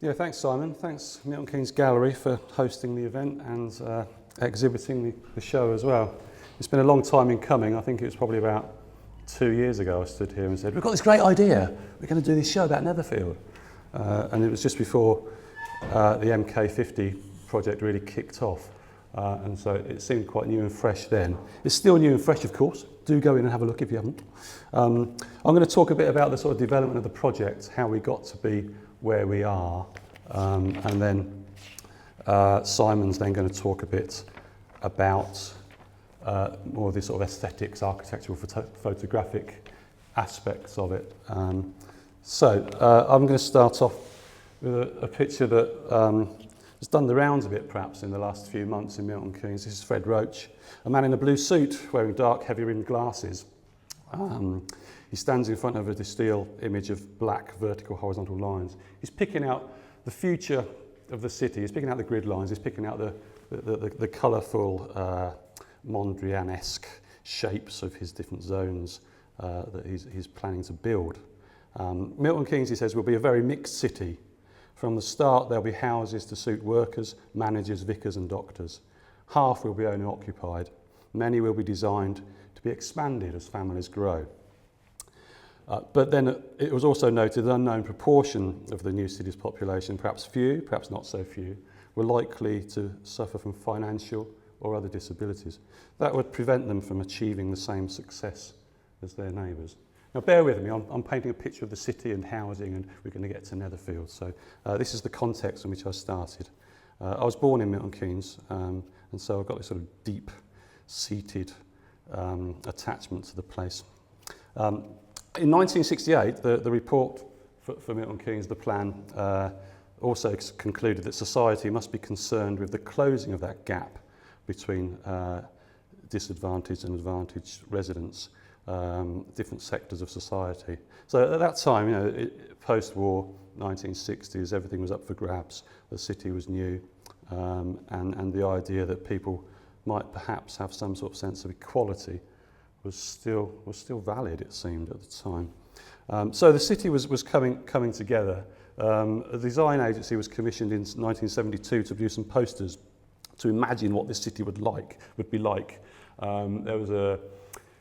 Yeah, thanks Simon. Thanks Milton Keynes Gallery for hosting the event and exhibiting the show as well. It's been a long time in coming. I think it was probably about 2 years ago I stood here and said, we've got this great idea. We're going to do this show about Netherfield. And it was just before the MK50 project really kicked off. And so it seemed quite new and fresh then. It's still new and fresh, of course. Do go in and have a look if you haven't. I'm going to talk a bit about the sort of development of the project, how we got to be where we are, and then Simon's then going to talk a bit about more of the sort of aesthetics, architectural, photographic aspects of it. So I'm going to start off with a picture that has done the rounds a bit perhaps in the last few months in Milton Keynes. This is Fred Roach, a man in a blue suit wearing dark, heavy-rimmed glasses. He stands in front of a steel image of black vertical horizontal lines. He's picking out the future of the city. He's picking out the grid lines. He's picking out the colourful Mondrian-esque shapes of his different zones that he's planning to build. Milton Keynes, he says, will be a very mixed city. From the start, there'll be houses to suit workers, managers, vicars and doctors. Half will be owner-occupied. Many will be designed to be expanded as families grow. But then it was also noted that an unknown proportion of the new city's population, perhaps few, perhaps not so few, were likely to suffer from financial or other disabilities. That would prevent them from achieving the same success as their neighbours. Now bear with me, I'm painting a picture of the city and housing, and we're going to get to Netherfield. So this is the context in which I started. I was born in Milton Keynes, and so I've got this sort of deep-seated attachment to the place. In 1968, the report for Milton Keynes, the plan, also concluded that society must be concerned with the closing of that gap between disadvantaged and advantaged residents, different sectors of society. So at that time, you know, post-war, 1960s, everything was up for grabs. The city was new, and the idea that people might perhaps have some sort of sense of equality was still valid, it seemed, at the time. So the city was coming together. A design agency was commissioned in 1972 to produce some posters to imagine what this city would be like. There was an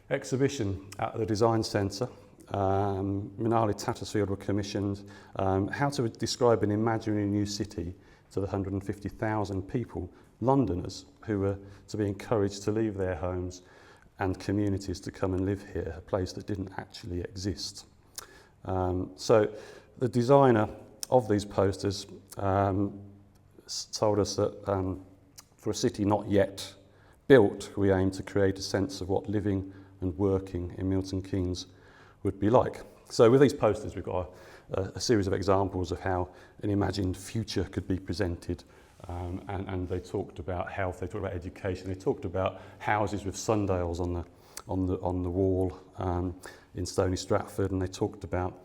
exhibition at the Design Centre. Minali Tattersfield were commissioned how to describe an imaginary new city to the 150,000 people, Londoners, who were to be encouraged to leave their homes and communities to come and live here, a place that didn't actually exist. So the designer of these posters told us that for a city not yet built, we aim to create a sense of what living and working in Milton Keynes would be like. So with these posters, we've got a series of examples of how an imagined future could be presented. And they talked about health, they talked about education, they talked about houses with sundials on the wall in Stony Stratford, and they talked about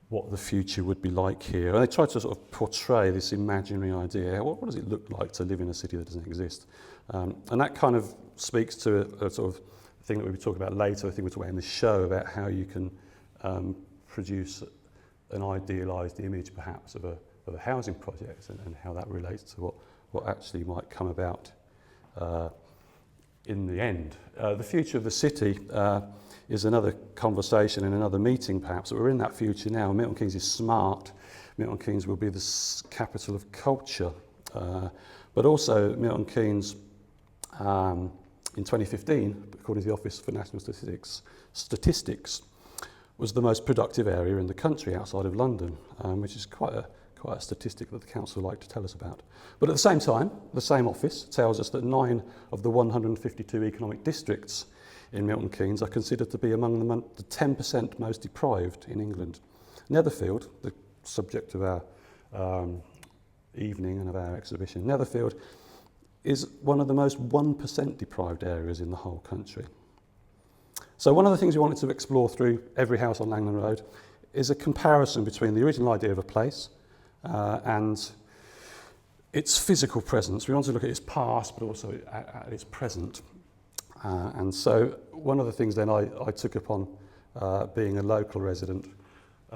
what the future would be like here. And they tried to sort of portray this imaginary idea. What does it look like to live in a city that doesn't exist? And that kind of speaks to a sort of thing that we'll be talking about later. I think we're talking about in the show about how you can produce an idealised image, perhaps, of a housing project and how that relates to what actually might come about in the end. The future of the city is another conversation and another meeting perhaps, but we're in that future now. Milton Keynes is smart. Milton Keynes will be the capital of culture. But also Milton Keynes in 2015, according to the Office for National Statistics, was the most productive area in the country outside of London, which is quite a statistic that the council like to tell us about. But at the same time, the same office tells us that 9 of the 152 economic districts in Milton Keynes are considered to be among the 10% most deprived in England. Netherfield, the subject of our evening and of our exhibition, Netherfield is one of the most 1% deprived areas in the whole country. So one of the things we wanted to explore through Every House on Langland Road is a comparison between the original idea of a place and its physical presence. We want to look at its past, but also at its present. And so one of the things then I took upon being a local resident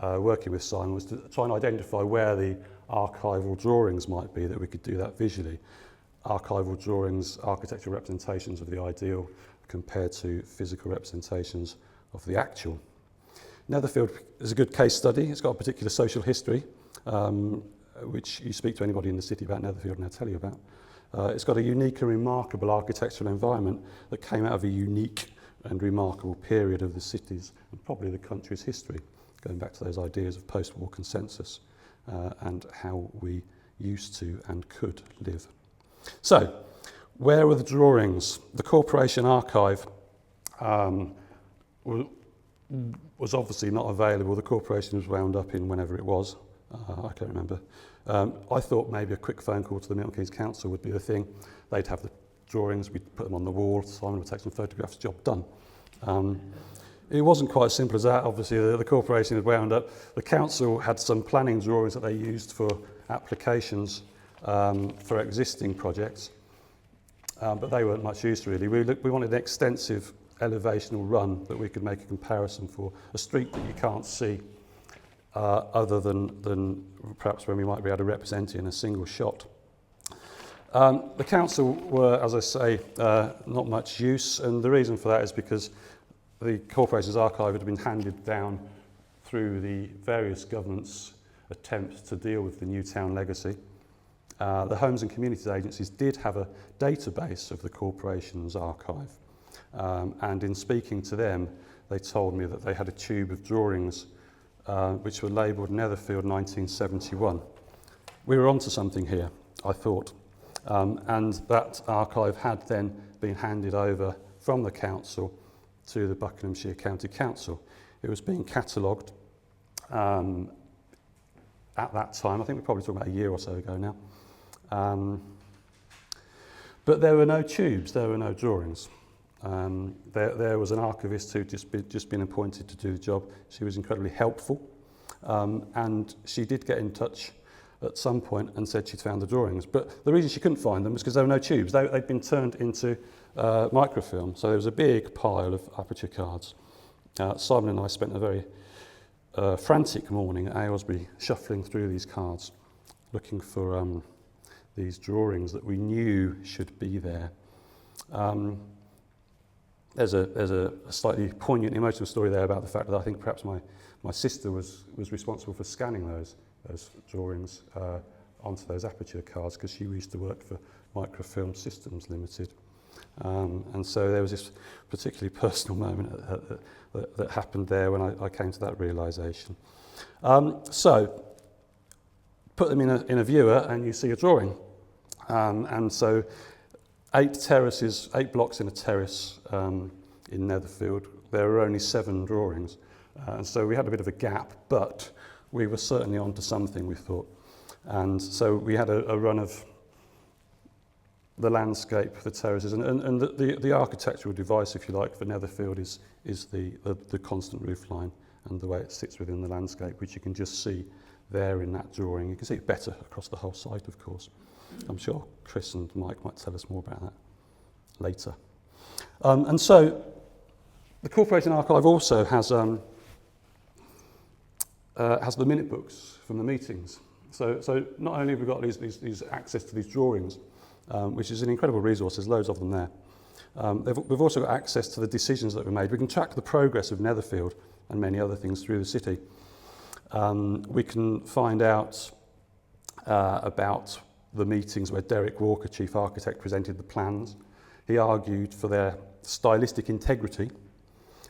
working with Simon, was to try and identify where the archival drawings might be, that we could do that visually. Archival drawings, architectural representations of the ideal compared to physical representations of the actual. Netherfield is a good case study. It's got a particular social history, which you speak to anybody in the city about Netherfield and they'll tell you about. It's got a unique and remarkable architectural environment that came out of a unique and remarkable period of the city's and probably the country's history, going back to those ideas of post-war consensus and how we used to and could live. So, where were the drawings? The Corporation Archive was obviously not available. The corporation was wound up in whenever it was. I can't remember. I thought maybe a quick phone call to the Milton Keynes Council would be the thing. They'd have the drawings, we'd put them on the wall, Simon would take some photographs, job done. It wasn't quite as simple as that. Obviously, the corporation had wound up. The council had some planning drawings that they used for applications for existing projects, but they weren't much use really. We wanted an extensive elevational run that we could make a comparison for, a street that you can't see other than perhaps when we might be able to represent it in a single shot. The council were, as I say, not much use, and the reason for that is because the corporation's archive had been handed down through the various governments' attempts to deal with the new town legacy. The Homes and Communities agencies did have a database of the corporation's archive, and in speaking to them, they told me that they had a tube of drawings which were labelled Netherfield 1971. We were onto something here, I thought, and that archive had then been handed over from the council to the Buckinghamshire County Council. It was being catalogued at that time. I think we're probably talking about a year or so ago now. But there were no tubes, there were no drawings. There was an archivist who'd just been appointed to do the job. She was incredibly helpful, and she did get in touch at some point and said she'd found the drawings. But the reason she couldn't find them was because there were no tubes. They'd been turned into microfilm, so there was a big pile of aperture cards. Simon and I spent a very frantic morning at Aylesbury shuffling through these cards, looking for these drawings that we knew should be there. There's a slightly poignant emotional story there about the fact that I think perhaps my sister was responsible for scanning those drawings onto those aperture cards because she used to work for Microfilm Systems Limited. And so there was this particularly personal moment that happened there when I came to that realisation. So put them in a viewer and you see a drawing. And so 8 blocks in a terrace in Netherfield. There were only 7 drawings. And so we had a bit of a gap, but we were certainly onto something, we thought. And so we had a run of the landscape, the terraces, and the architectural device, if you like, for Netherfield is the constant roof line and the way it sits within the landscape, which you can just see there in that drawing. You can see it better across the whole site, of course. I'm sure Chris and Mike might tell us more about that later. And so the Corporation Archive also has the minute books from the meetings. So not only have we got these access to these drawings, which is an incredible resource, there's loads of them there. We've also got access to the decisions that were made. We can track the progress of Netherfield and many other things through the city. We can find out about the meetings where Derek Walker, Chief Architect, presented the plans. He argued for their stylistic integrity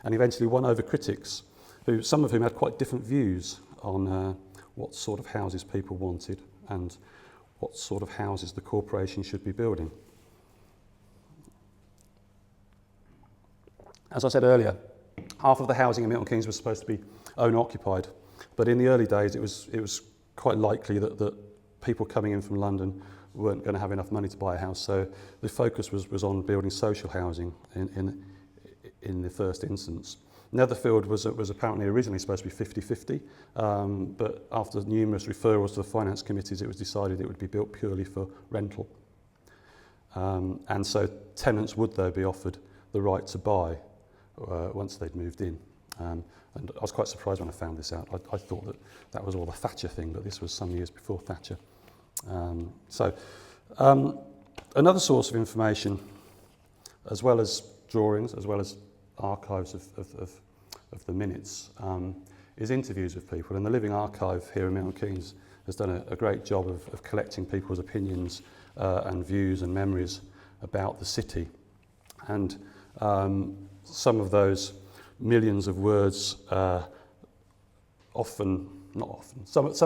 and eventually won over critics, some of whom had quite different views on what sort of houses people wanted and what sort of houses the corporation should be building. As I said earlier, half of the housing in Milton Keynes was supposed to be owner-occupied, but in the early days it was quite likely that people coming in from London weren't going to have enough money to buy a house, so the focus was on building social housing in the first instance. Netherfield was apparently originally supposed to be 50-50, but after numerous referrals to the finance committees, it was decided it would be built purely for rental. And so tenants would, though, be offered the right to buy once they'd moved in. And I was quite surprised when I found this out. I thought that was all the Thatcher thing, but this was some years before Thatcher. Another source of information, as well as drawings, as well as archives of the minutes, is interviews with people. And the Living Archive here in Milton Keynes has done a great job of collecting people's opinions and views and memories about the city. And some of those millions of words, some of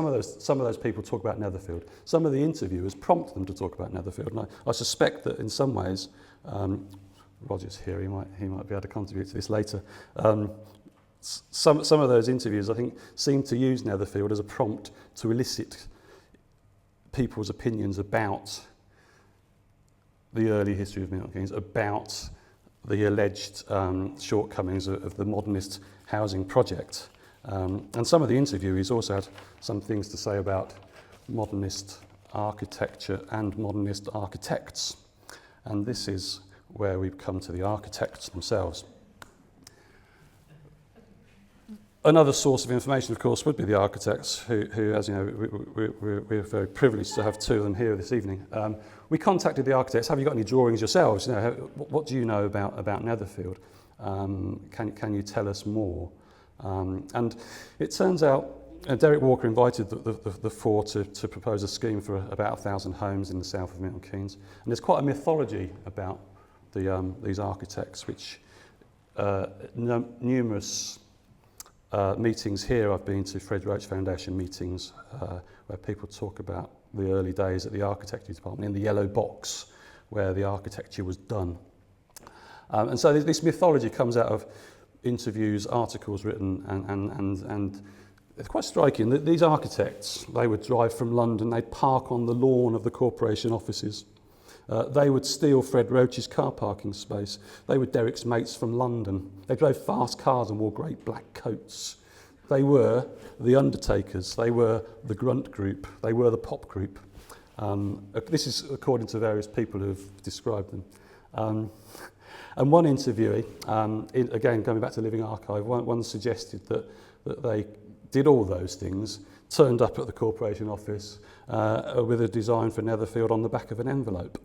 those people talk about Netherfield. Some of the interviewers prompt them to talk about Netherfield, and I suspect that in some ways, Roger's here, he might be able to contribute to this later. Some of those interviews, I think, seem to use Netherfield as a prompt to elicit people's opinions about the early history of Milton Keynes, about the alleged shortcomings of the modernist housing project. And some of the interviewees also had some things to say about modernist architecture and modernist architects. And this is where we've come to the architects themselves. Another source of information, of course, would be the architects, who as you know, we're very privileged to have two of them here this evening. We contacted the architects. Have you got any drawings yourselves? You know, what do you know about Netherfield? Can you tell us more? And it turns out Derek Walker invited the four to propose a scheme for about 1,000 homes in the south of Milton Keynes. And there's quite a mythology about these architects, which numerous meetings here. I've been to Fred Roach Foundation meetings where people talk about the early days at the architecture department in the yellow box where the architecture was done. And so this mythology comes out of interviews, articles written, and it's quite striking that these architects, they would drive from London, they'd park on the lawn of the corporation offices. They would steal Fred Roach's car parking space. They were Derek's mates from London. They drove fast cars and wore great black coats. They were the Undertakers. They were the Grunt Group. They were the Pop Group. This is according to various people who've described them. And one interviewee, again going back to Living Archive, one suggested that they did all those things, turned up at the corporation office with a design for Netherfield on the back of an envelope.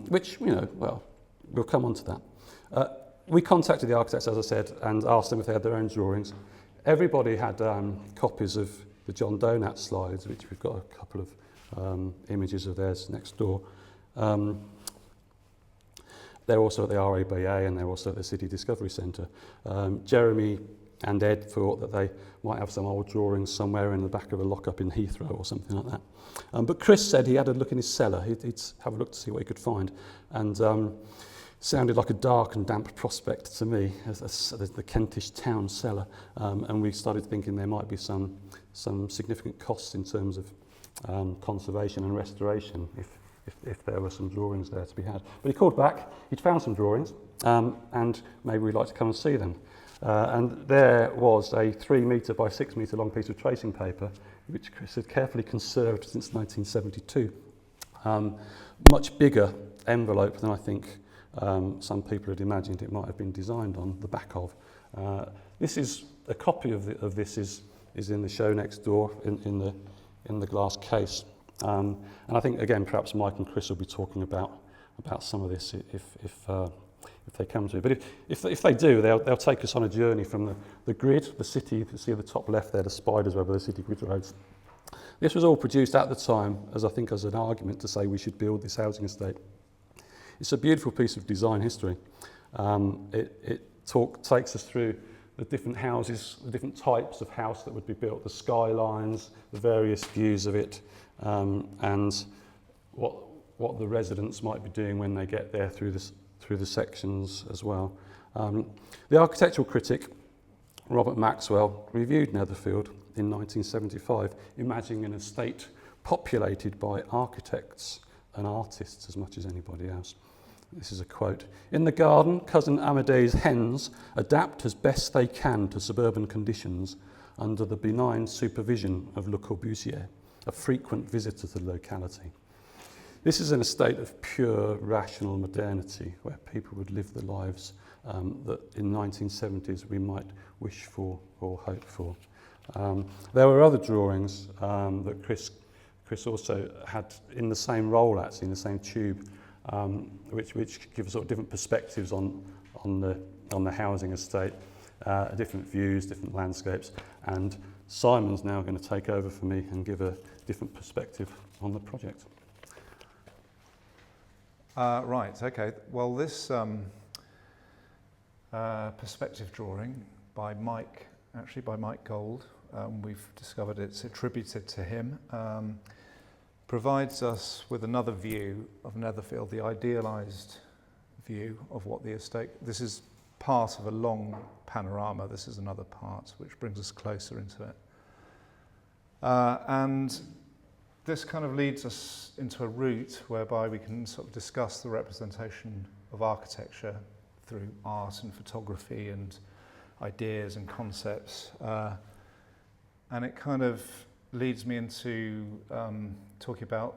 Which, you know, well, we'll come on to that. We contacted the architects, as I said, and asked them if they had their own drawings. Everybody had copies of the John Donat slides, which we've got a couple of images of theirs next door. They're also at the RABA and they're also at the City Discovery Centre. Jeremy and Ed thought that they might have some old drawings somewhere in the back of a lock-up in Heathrow or something like that. But Chris said he had a look in his cellar. He'd have a look to see what he could find. And sounded like a dark and damp prospect to me, as the Kentish town cellar. And we started thinking there might be some significant costs in terms of conservation and restoration if there were some drawings there to be had. But he called back, he'd found some drawings, and maybe we'd like to come and see them. And there was a 3 metre by 6 metre long piece of tracing paper, which Chris had carefully conserved since 1972. Much bigger envelope than I think some people had imagined it might have been designed on the back of. This is a copy of this is in the show next door in the glass case. And I think again perhaps Mike and Chris will be talking about some of this if they come to it. But if they do, they'll take us on a journey from the grid, the city. You can see at the top left there the spiders over the city grid roads. This was all produced at the time as an argument to say we should build this housing estate. It's a beautiful piece of design history. It takes us through the different houses, the different types of house that would be built, the skylines, the various views of it, and what the residents might be doing when they get there through the sections as well. The architectural critic, Robert Maxwell, reviewed Netherfield in 1975, imagining an estate populated by architects and artists as much as anybody else. This is a quote. "In the garden, cousin Amadei's hens adapt as best they can to suburban conditions under the benign supervision of Le Corbusier, a frequent visitor to the locality. This is an estate of pure rational modernity where people would live their lives that in the 1970s we might wish for or hope for. There were other drawings that Chris also had in the same roll, actually, in the same tube, which give sort of different perspectives on the housing estate, different views, different landscapes, and Simon's now going to take over for me and give a different perspective on the project. Right, okay. Well, this perspective drawing by Mike Gold, we've discovered it's attributed to him, provides us with another view of Netherfield, the idealised view of what the estate. This is part of a long panorama. This is another part which brings us closer into it. And this kind of leads us into a route whereby we can sort of discuss the representation of architecture through art and photography and ideas and concepts. And it kind of leads me into talking about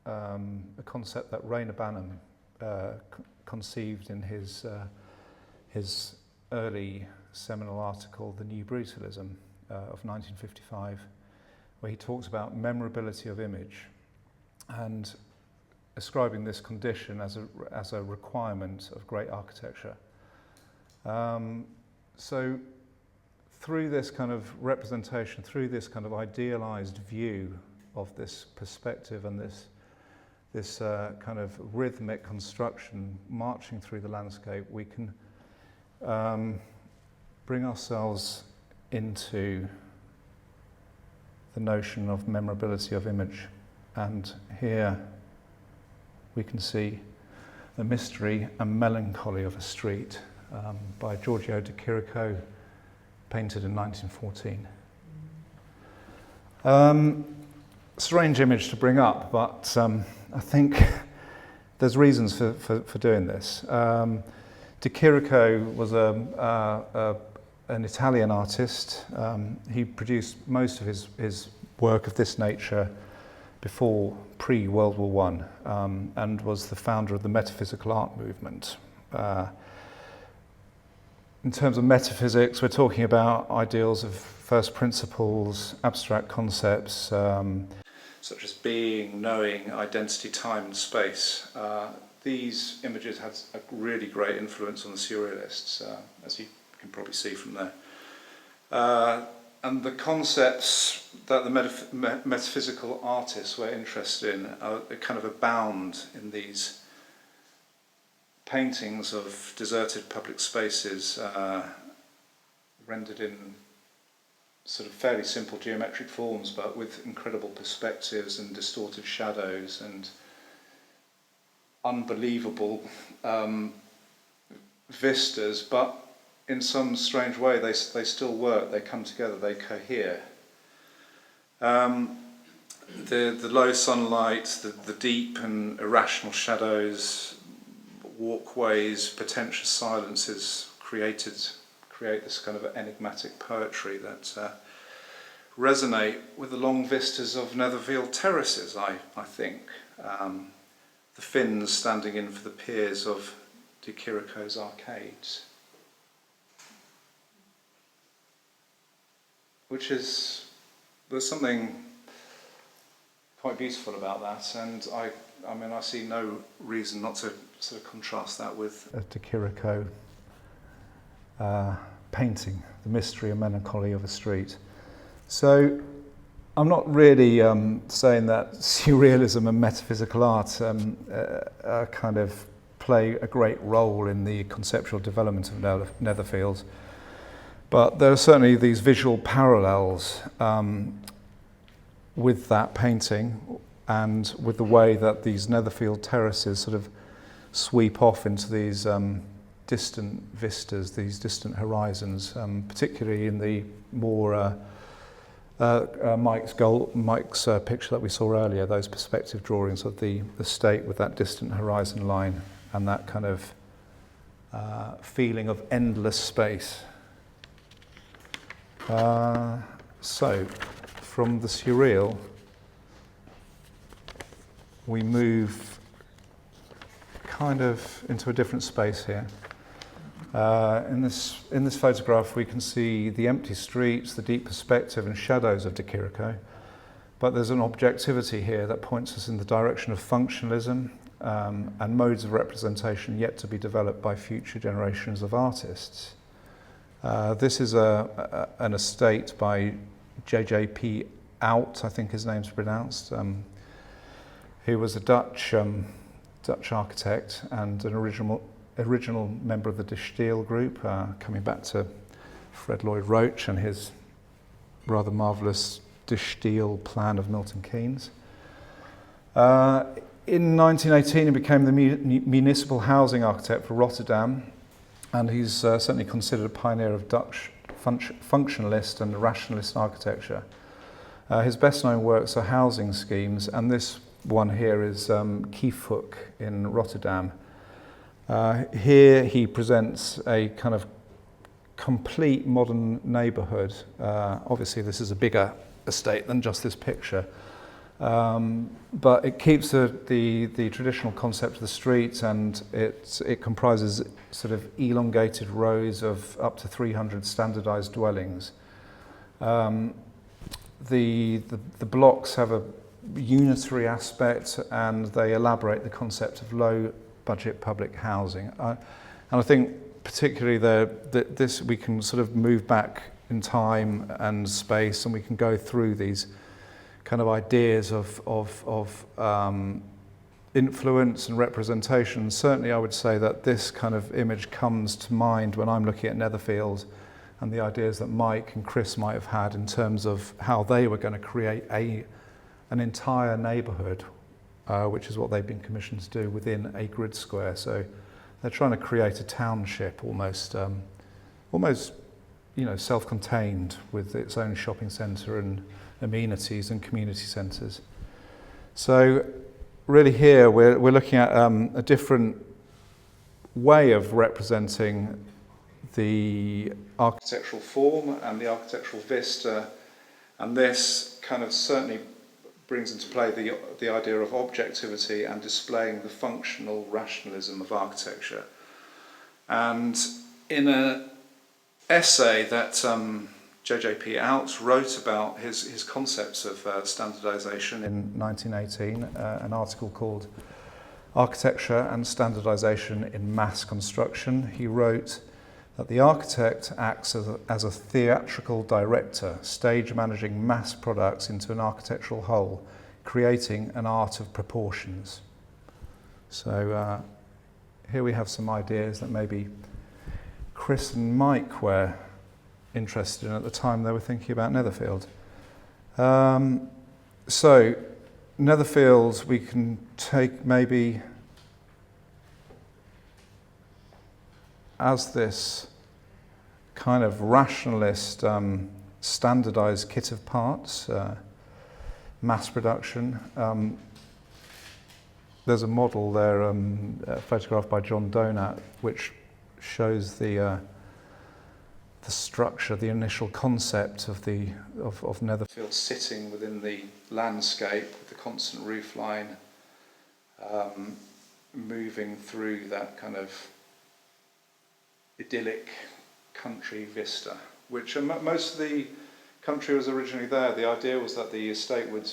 a concept that Rayner Banham conceived in his early seminal article, The New Brutalism, of 1955, where he talks about memorability of image and ascribing this condition as a requirement of great architecture. So through this kind of representation, through this kind of idealized view of this perspective and this kind of rhythmic construction marching through the landscape, we can bring ourselves into the notion of memorability of image. And here we can see The Mystery and Melancholy of a Street by Giorgio de Chirico, painted in 1914. Strange image to bring up, but I think there's reasons for doing this. De Chirico was an Italian artist. He produced most of his work of this nature before pre-World War I, and was the founder of the metaphysical art movement. In terms of metaphysics, we're talking about ideals of first principles, abstract concepts, such as being, knowing, identity, time and space. These images had a really great influence on the Surrealists, as you can probably see from there. And the concepts that the metaphysical artists were interested in kind of abound in these paintings of deserted public spaces, rendered in sort of fairly simple geometric forms, but with incredible perspectives and distorted shadows and unbelievable vistas, but in some strange way they still work, they come together, they cohere. The low sunlight, the deep and irrational shadows, walkways, pretentious silences create this kind of enigmatic poetry that resonate with the long vistas of Netherfield terraces, I think. The fins standing in for the piers of De Chirico's arcades. There's something quite beautiful about that, and I see no reason not to sort of contrast that with a De Chirico painting, The Mystery and Melancholy of a Street. So I'm not really saying that surrealism and metaphysical art kind of play a great role in the conceptual development of Netherfield, but there are certainly these visual parallels with that painting and with the way that these Netherfield terraces sort of sweep off into these distant vistas, these distant horizons, particularly in the more Mike's picture that we saw earlier, those perspective drawings of the state with that distant horizon line and that kind of feeling of endless space. So, from the surreal, we move kind of into a different space here. In this photograph we can see the empty streets, the deep perspective and shadows of De Chirico, but there's an objectivity here that points us in the direction of functionalism and modes of representation yet to be developed by future generations of artists. This is an estate by JJP Out, I think his name's pronounced, who was a Dutch architect and an original member of the De Stijl group, coming back to Fred Lloyd Roach and his rather marvellous De Stijl plan of Milton Keynes. In 1918 he became the municipal housing architect for Rotterdam, and he's certainly considered a pioneer of Dutch functionalist and rationalist architecture. His best known works are housing schemes, and this one here is Kiefhoek in Rotterdam. Here he presents a kind of complete modern neighbourhood. Obviously this is a bigger estate than just this picture, but it keeps the traditional concept of the street, and it comprises sort of elongated rows of up to 300 standardised dwellings. The blocks have a unitary aspect, and they elaborate the concept of low budget public housing. And I think particularly this we can sort of move back in time and space, and we can go through these kind of ideas of influence and representation. Certainly I would say that this kind of image comes to mind when I'm looking at Netherfield and the ideas that Mike and Chris might have had in terms of how they were going to create an entire neighbourhood, which is what they've been commissioned to do within a grid square. So they're trying to create a township almost self-contained, with its own shopping centre and amenities and community centres. So really here we're looking at a different way of representing the architectural form and the architectural vista, and this kind of certainly brings into play the idea of objectivity and displaying the functional rationalism of architecture. And in an essay that JJP Out wrote about his concepts of standardisation in 1918, an article called Architecture and Standardisation in Mass Construction, he wrote that the architect acts as a theatrical director, stage managing mass products into an architectural whole, creating an art of proportions. So here we have some ideas that maybe Chris and Mike were interested in at the time they were thinking about Netherfield. So Netherfield we can take maybe as this kind of rationalist standardised kit of parts, mass production. There's a model there, photographed by John Donat, which shows the structure, the initial concept of Netherfield sitting within the landscape with the constant roof line, moving through that kind of idyllic country vista, which most of the country was originally there. The idea was that the estate would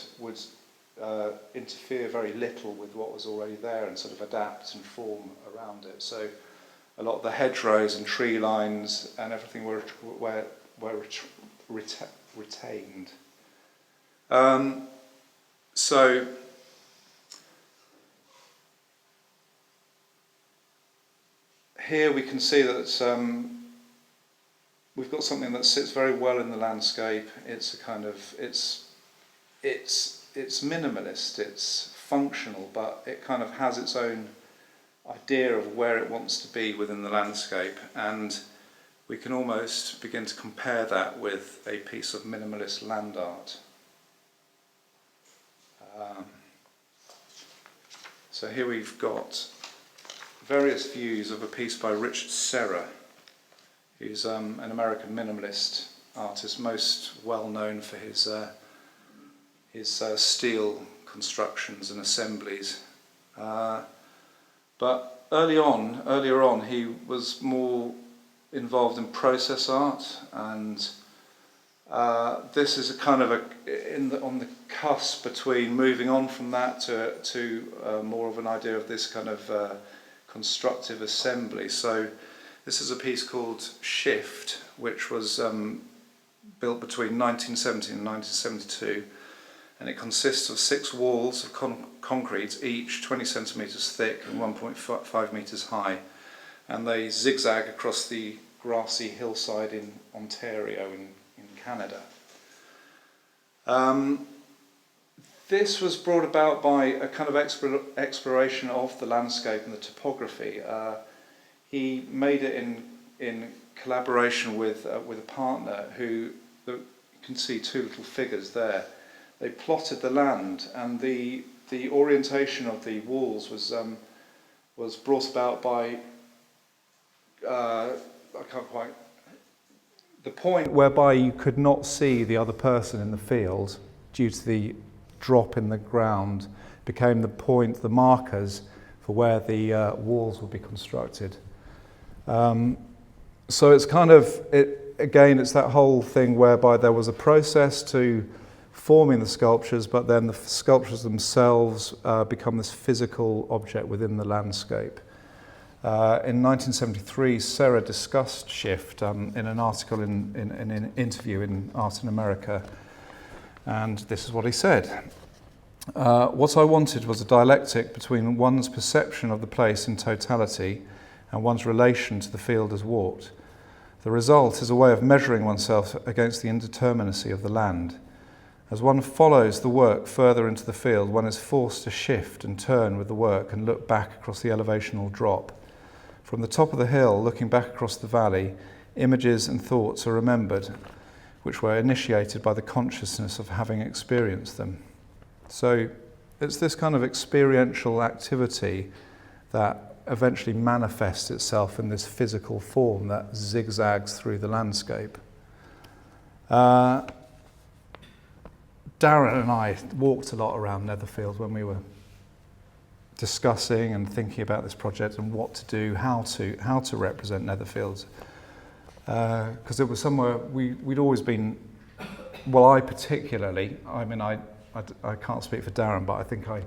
interfere very little with what was already there and sort of adapt and form around it. So a lot of the hedgerows and tree lines and everything were retained. So here we can see that we've got something that sits very well in the landscape. It's a kind of it's minimalist, it's functional, but it kind of has its own idea of where it wants to be within the landscape, and we can almost begin to compare that with a piece of minimalist land art. So here we've got various views of a piece by Richard Serra, who's an American minimalist artist, most well known for his steel constructions and assemblies. But earlier on, he was more involved in process art, and this is a kind of on the cusp between moving on from that to more of an idea of this kind of constructive assembly. So this is a piece called Shift, which was built between 1970 and 1972, and it consists of 6 walls of concrete, each 20 centimetres thick and 1.5 metres high, and they zigzag across the grassy hillside in Ontario in Canada. This was brought about by a kind of exploration of the landscape and the topography. He made it in collaboration with a partner who, you can see 2 little figures there. They plotted the land, and the orientation of the walls was brought about by the point whereby you could not see the other person in the field due to the drop in the ground became the markers for where the walls would be constructed. So it's kind of, it's that whole thing whereby there was a process to forming the sculptures, but then the sculptures themselves become this physical object within the landscape. In 1973, Serra discussed Shift in an article in an interview in Art in America, and this is what he said. What I wanted was a dialectic between one's perception of the place in totality and one's relation to the field as walked. The result is a way of measuring oneself against the indeterminacy of the land. As one follows the work further into the field, one is forced to shift and turn with the work and look back across the elevational drop. From the top of the hill, looking back across the valley, images and thoughts are remembered, which were initiated by the consciousness of having experienced them. So it's this kind of experiential activity that eventually manifests itself in this physical form that zigzags through the landscape. Darren and I walked a lot around Netherfield when we were discussing and thinking about this project and what to do, how to represent Netherfield. Because it was somewhere we'd always been, well, I particularly, I mean, I can't speak for Darren, but I think I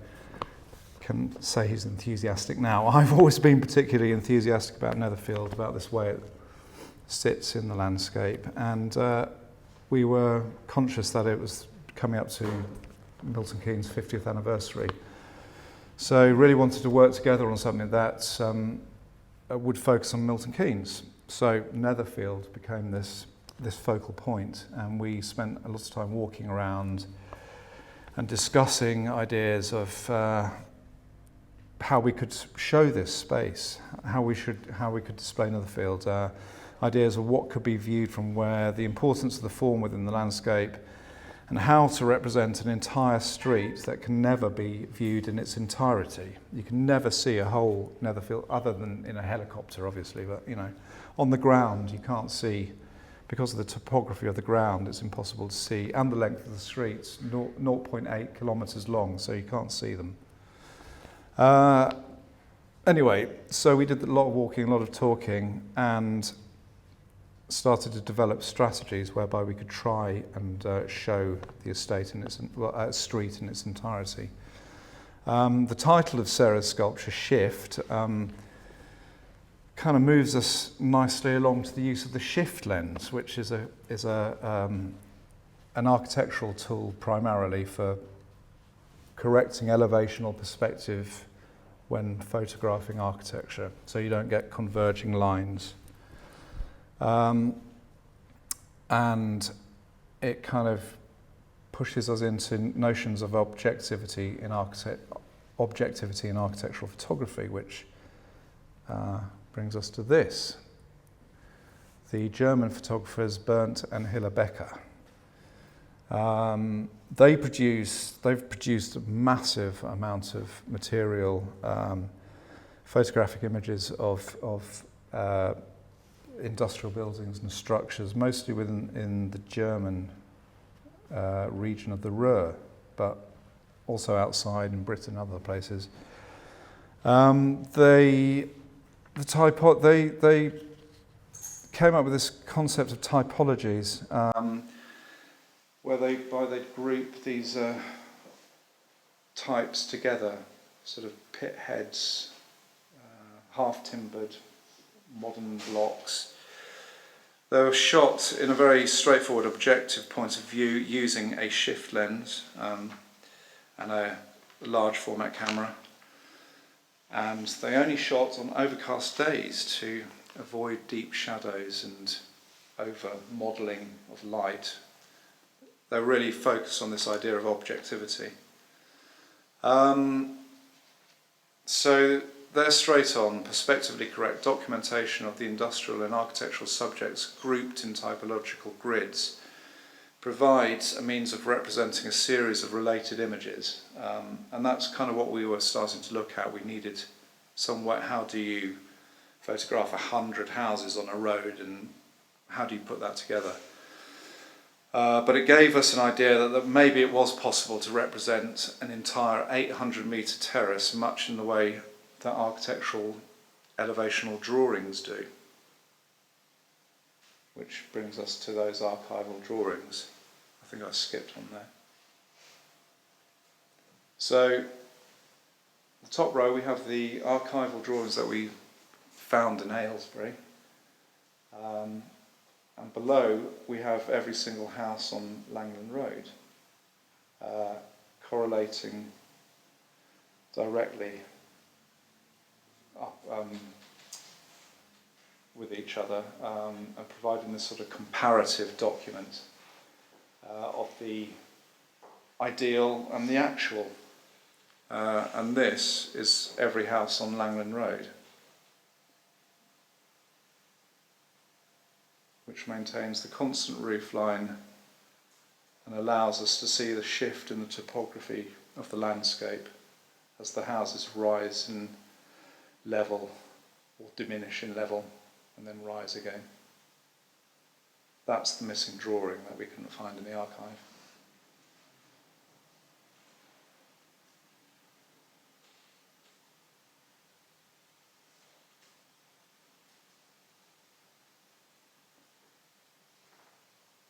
can say he's enthusiastic now. I've always been particularly enthusiastic about Netherfield, about this way it sits in the landscape, and we were conscious that it was coming up to Milton Keynes' 50th anniversary. So really wanted to work together on something that would focus on Milton Keynes. So Netherfield became this focal point, and we spent a lot of time walking around and discussing ideas of how we could show this space, how we could display Netherfield, ideas of what could be viewed from where, the importance of the form within the landscape, and how to represent an entire street that can never be viewed in its entirety. You can never see a whole Netherfield other than in a helicopter, obviously, but you know, on the ground you can't see, because of the topography of the ground, it's impossible to see, and the length of the streets, 0.8 kilometres long, so you can't see them. Anyway, so we did a lot of walking, a lot of talking, and started to develop strategies whereby we could try and show the estate in its street in its entirety. The title of Serra's sculpture, Shift, kind of moves us nicely along to the use of the shift lens, which is an architectural tool primarily for correcting elevational perspective when photographing architecture, so you don't get converging lines. And it kind of pushes us into notions of objectivity in architectural photography, which brings us to this. The German photographers Bernd and Hiller Becker. They've produced a massive amount of material, photographic images of industrial buildings and structures, mostly in the German region of the Ruhr, but also outside in Britain and other places. They came up with this concept of typologies, where they'd group these types together, sort of pit heads, half-timbered, modern blocks. They were shot in a very straightforward objective point of view using a shift lens and a large format camera, and they only shot on overcast days to avoid deep shadows and over modelling of light. They really focused on this idea of objectivity. So their straight on, perspectively correct documentation of the industrial and architectural subjects grouped in typological grids provides a means of representing a series of related images, and that's kind of what we were starting to look at. We needed some way, how do you photograph 100 houses on a road, and how do you put that together? But it gave us an idea that maybe it was possible to represent an entire 800-metre terrace much in the way that architectural elevational drawings do. Which brings us to those archival drawings. I think I skipped one there. So, the top row we have the archival drawings that we found in Aylesbury. And below we have every single house on Langland Road, correlating directly up, with each other, and providing this sort of comparative document of the ideal and the actual. And this is every house on Langland Road, which maintains the constant roof line and allows us to see the shift in the topography of the landscape as the houses rise in level or diminish in level and then rise again. That's the missing drawing that we couldn't find in the archive.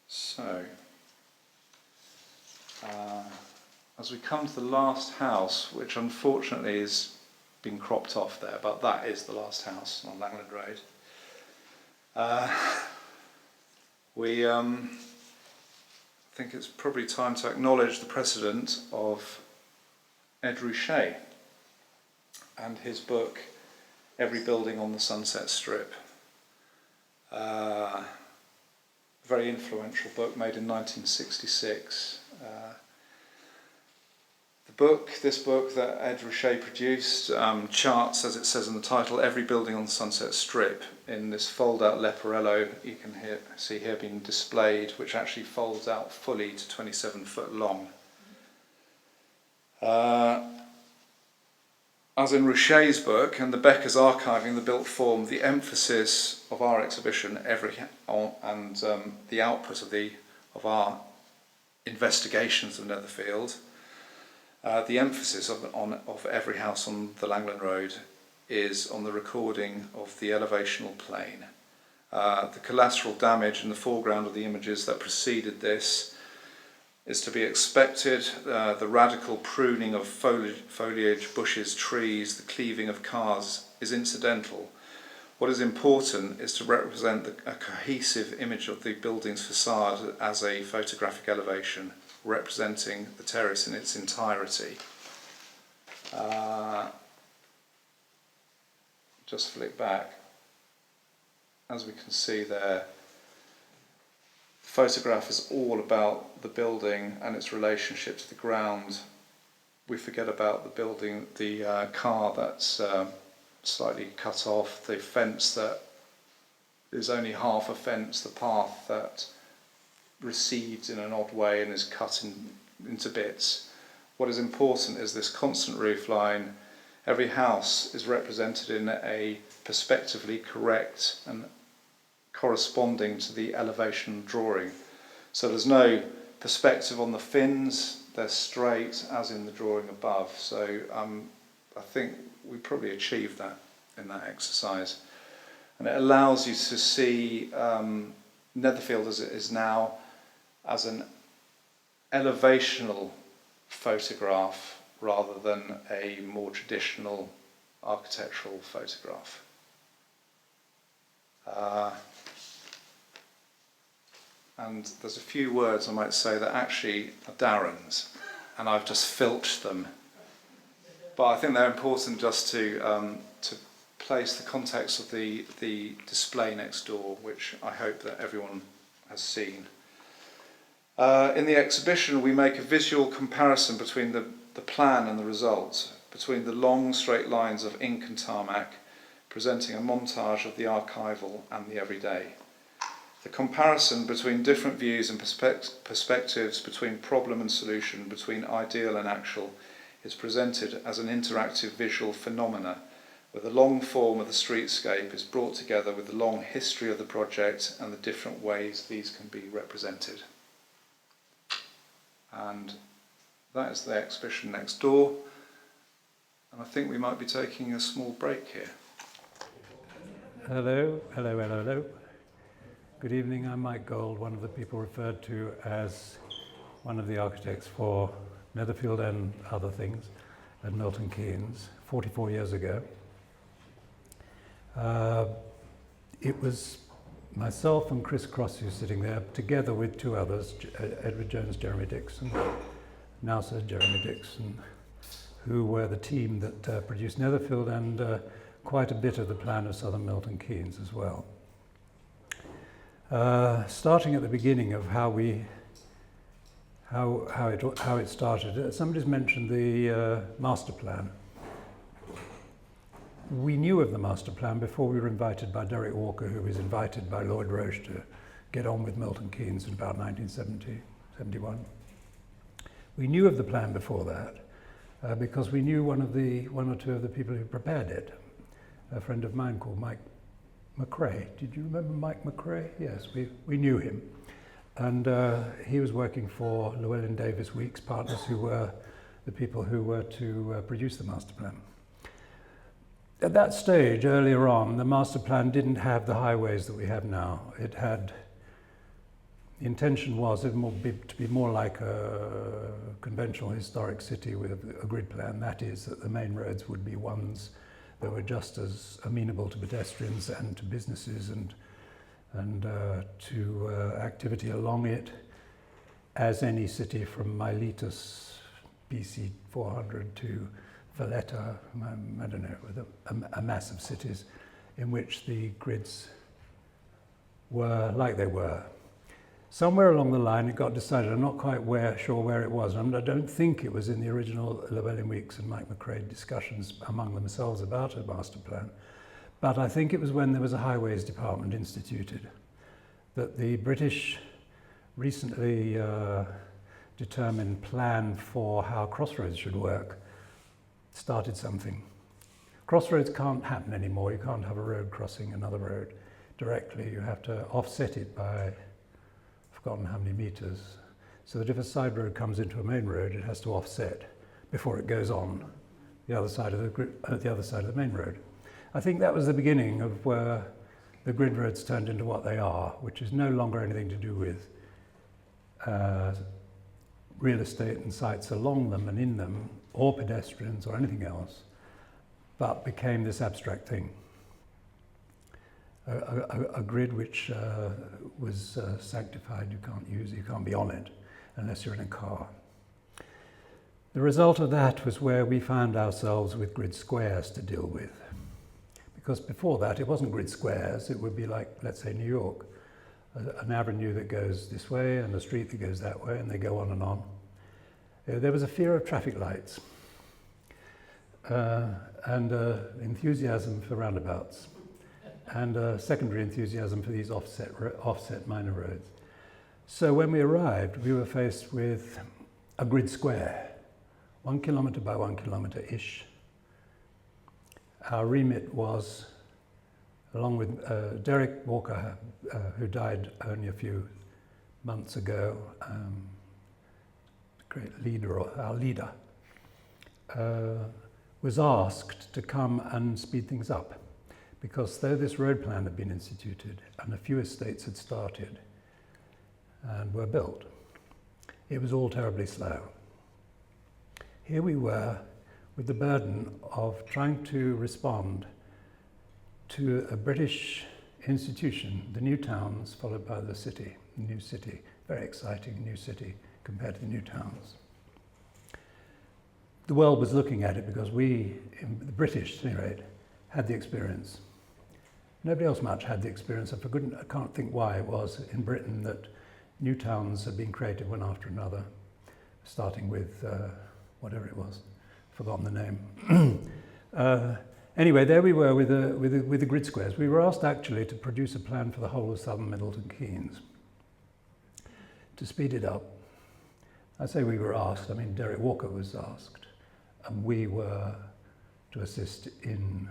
So, as we come to the last house, which unfortunately has been cropped off there, but that is the last house on Langland Road, we think it's probably time to acknowledge the precedent of Ed Ruscha and his book, Every Building on the Sunset Strip. Very influential book made in 1966. This book that Ed Ruscha produced charts, as it says in the title, every building on the Sunset Strip in this fold-out leporello you can see here being displayed, which actually folds out fully to 27 foot long. As in Ruscha's book and the Becker's archiving the built form, the emphasis of our exhibition and the output of our investigations of Netherfield, the emphasis of every house on the Langland Road is on the recording of the elevational plane. The collateral damage in the foreground of the images that preceded this is to be expected. The radical pruning of foliage, bushes, trees, the cleaving of cars is incidental. What is important is to represent a cohesive image of the building's facade as a photographic elevation, representing the terrace in its entirety. Just flick back. As we can see there, the photograph is all about the building and its relationship to the ground. We forget about the building, the car that's slightly cut off, the fence that is only half a fence, the path that recedes in an odd way and is cut into bits. What is important is this constant roof line. Every house is represented in a perspectively correct and corresponding to the elevation drawing. So there's no perspective on the fins, they're straight as in the drawing above. So I think we probably achieved that in that exercise. And it allows you to see Netherfield as it is now as an elevational photograph rather than a more traditional architectural photograph. And there's a few words I might say that actually are Darren's, and I've just filched them. But I think they're important just to place the context of the display next door, which I hope that everyone has seen. In the exhibition, we make a visual comparison between the plan and the result, between the long straight lines of ink and tarmac, presenting a montage of the archival and the everyday. The comparison between different views and perspectives, between problem and solution, between ideal and actual, is presented as an interactive visual phenomena, where the long form of the streetscape is brought together with the long history of the project and the different ways these can be represented. And that is the exhibition next door, and I think we might be taking a small break here. Hello. Good evening, I'm Mike Gold, one of the people referred to as one of the architects for Netherfield and other things at Milton Keynes 44 years ago. It was myself and Chris Crossy sitting there together with two others, Edward Jones, Jeremy Dixon, now Sir Jeremy Dixon, who were the team that produced Netherfield and quite a bit of the plan of southern Milton Keynes as well. Starting at the beginning of how it started, somebody's mentioned the master plan. We knew of the master plan before we were invited by Derek Walker, who was invited by Lloyd Roche to get on with Milton Keynes in about 1971. We knew of the plan before that because we knew one or two of the people who prepared it. A friend of mine called Mike McRae. Did you remember Mike McRae? Yes, we knew him. And he was working for Llewellyn Davis Weeks Partners, who were the people who were to produce the master plan. At that stage, earlier on, the master plan didn't have the highways that we have now. It had, the intention was to be more like a conventional historic city with a grid plan. That is, that the main roads would be ones that were just as amenable to pedestrians and to businesses and to activity along it as any city from Miletus BC 400 to Valletta, I don't know, with a mass of cities in which the grids were like they were. Somewhere along the line it got decided, I'm not quite sure where it was, I don't think it was in the original Llewellyn Weeks and Mike McRae discussions among themselves about a master plan, but I think it was when there was a highways department instituted that the British recently determined plan for how crossroads should work started something. Crossroads can't happen anymore, you can't have a road crossing another road directly, you have to offset it by forgotten how many meters, so that if a side road comes into a main road, it has to offset before it goes on the other side of the main road. I think that was the beginning of where the grid roads turned into what they are, which is no longer anything to do with real estate and sites along them and in them, or pedestrians or anything else, but became this abstract thing. A grid which was sanctified, you can't use it, you can't be on it unless you're in a car. The result of that was where we found ourselves with grid squares to deal with. Because before that it wasn't grid squares, it would be like, let's say, New York, an avenue that goes this way and a street that goes that way, and they go on and on. There was a fear of traffic lights and enthusiasm for roundabouts, and a secondary enthusiasm for these offset minor roads. So when we arrived, we were faced with a grid square, 1 kilometre by 1 kilometre-ish. Our remit was, along with Derek Walker, who died only a few months ago, the great leader, or our leader, was asked to come and speed things up, because though this road plan had been instituted and a few estates had started and were built, it was all terribly slow. Here we were with the burden of trying to respond to a British institution, the new towns followed by the city, the new city, very exciting new city compared to the new towns. The world was looking at it because we, the British at any rate, had the experience. Nobody else much had the experience. I can't think why it was in Britain that new towns had been created one after another, starting with whatever it was, forgotten the name. Anyway, there we were with the grid squares. We were asked actually to produce a plan for the whole of southern Milton Keynes. To speed it up, I say we were asked, I mean Derek Walker was asked, and we were to assist in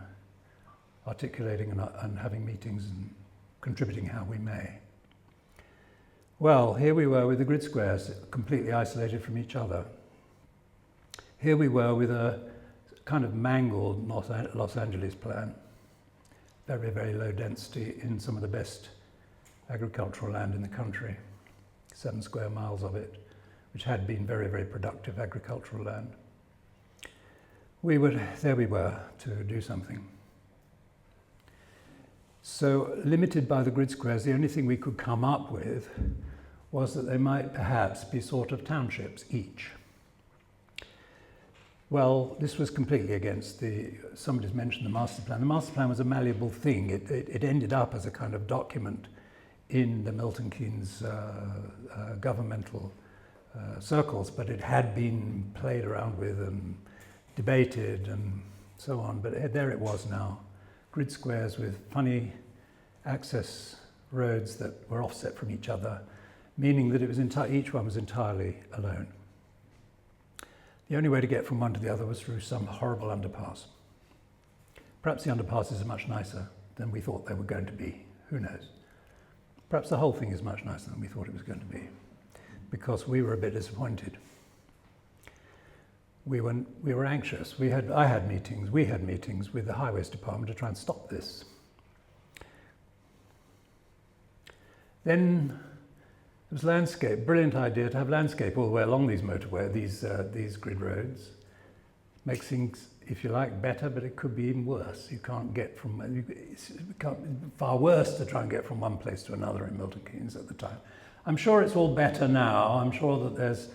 articulating and having meetings and contributing how we may. Well, here we were with the grid squares completely isolated from each other. Here we were with a kind of mangled Los Angeles plan, very, very low density in some of the best agricultural land in the country, 7 square miles of it, which had been very, very productive agricultural land. There we were to do something. So limited by the grid squares, the only thing we could come up with was that they might perhaps be sort of townships each. Well, this was completely against somebody's mentioned the master plan. The master plan was a malleable thing. It ended up as a kind of document in the Milton Keynes governmental circles, but it had been played around with and debated and so on. But there it was now, grid squares with funny access roads that were offset from each other, meaning that it was each one was entirely alone. The only way to get from one to the other was through some horrible underpass. Perhaps the underpasses are much nicer than we thought they were going to be. Who knows? Perhaps the whole thing is much nicer than we thought it was going to be, because we were a bit disappointed. We were anxious. We had meetings with the Highways Department to try and stop this. Then there was landscape, brilliant idea to have landscape all the way along these these grid roads. Makes things, if you like, better, but it could be even worse. It's far worse to try and get from one place to another in Milton Keynes at the time. I'm sure it's all better now. I'm sure that there's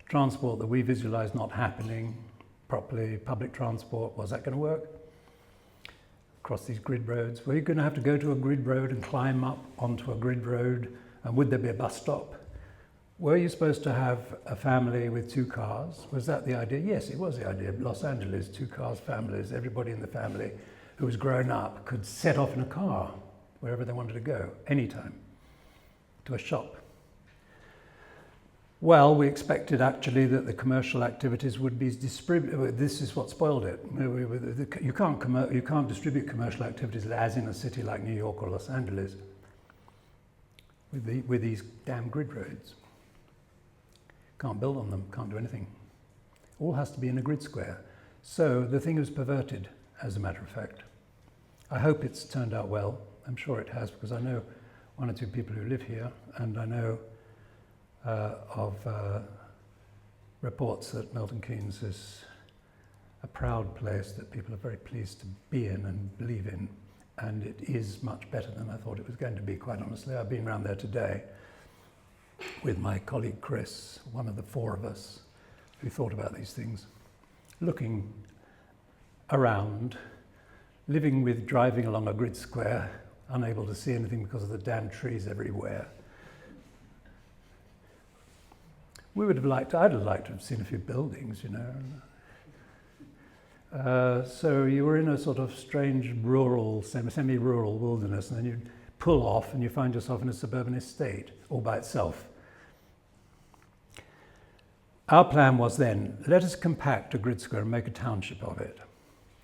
transport that we visualise not happening properly, public transport. Was that going to work? Across these grid roads. Were you going to have to go to a grid road and climb up onto a grid road? And would there be a bus stop? Were you supposed to have a family with 2 cars? Was that the idea? Yes, it was the idea. Los Angeles, 2 cars families, everybody in the family who was grown up could set off in a car wherever they wanted to go, anytime, to a shop. Well, we expected actually that the commercial activities would be distributed. This is what spoiled it. You can't distribute commercial activities as in a city like New York or Los Angeles with these damn grid roads. Can't build on them, can't do anything. All has to be in a grid square. So the thing was perverted, as a matter of fact. I hope it's turned out well. I'm sure it has, because I know 1 or 2 people who live here, and I know of reports that Milton Keynes is a proud place that people are very pleased to be in and believe in. And it is much better than I thought it was going to be, quite honestly. I've been around there today with my colleague Chris, one of the 4 of us who thought about these things, looking around, driving along a grid square, unable to see anything because of the damn trees everywhere. I'd have liked to have seen a few buildings, you know. So you were in a sort of strange rural, semi-rural wilderness, and then you'd pull off and you find yourself in a suburban estate all by itself. Our plan was then, let us compact a grid square and make a township of it,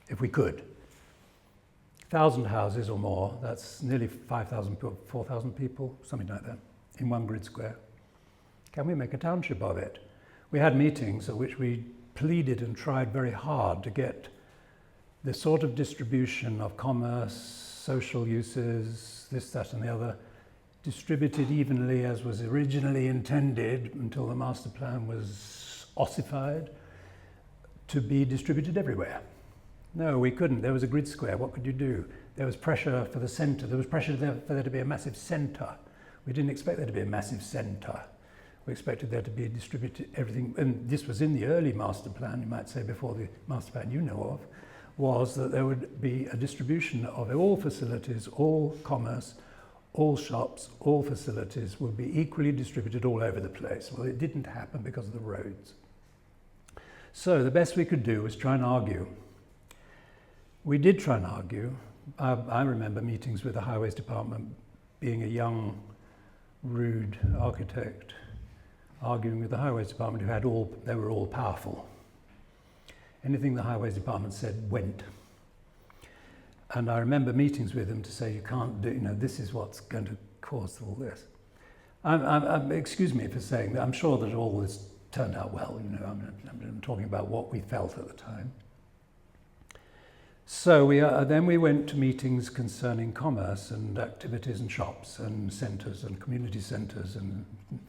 if we could. 1,000 houses or more, that's nearly 5,000, 4,000 people, something like that, in one grid square. Can we make a township of it? We had meetings at which we pleaded and tried very hard to get the sort of distribution of commerce social uses, this, that and the other, distributed evenly as was originally intended until the master plan was ossified, to be distributed everywhere. No, we couldn't. There was a grid square. What could you do? There was pressure for the centre. There was pressure for there to be a massive centre. We didn't expect there to be a massive centre. We expected there to be distributed everything, and this was in the early master plan, you might say, before the master plan you know of, was that there would be a distribution of all facilities, all commerce, all shops, all facilities would be equally distributed all over the place. Well, it didn't happen because of the roads. So the best we could do was try and argue. We did try and argue. I remember meetings with the Highways Department, being a young, rude architect, arguing with the Highways Department, they were all powerful. Anything the Highways Department said went. And I remember meetings with them to say, you can't do, this is what's going to cause all this. Excuse me for saying that, I'm sure that all this turned out well, I'm talking about what we felt at the time. So then we went to meetings concerning commerce and activities and shops and centres and community centres and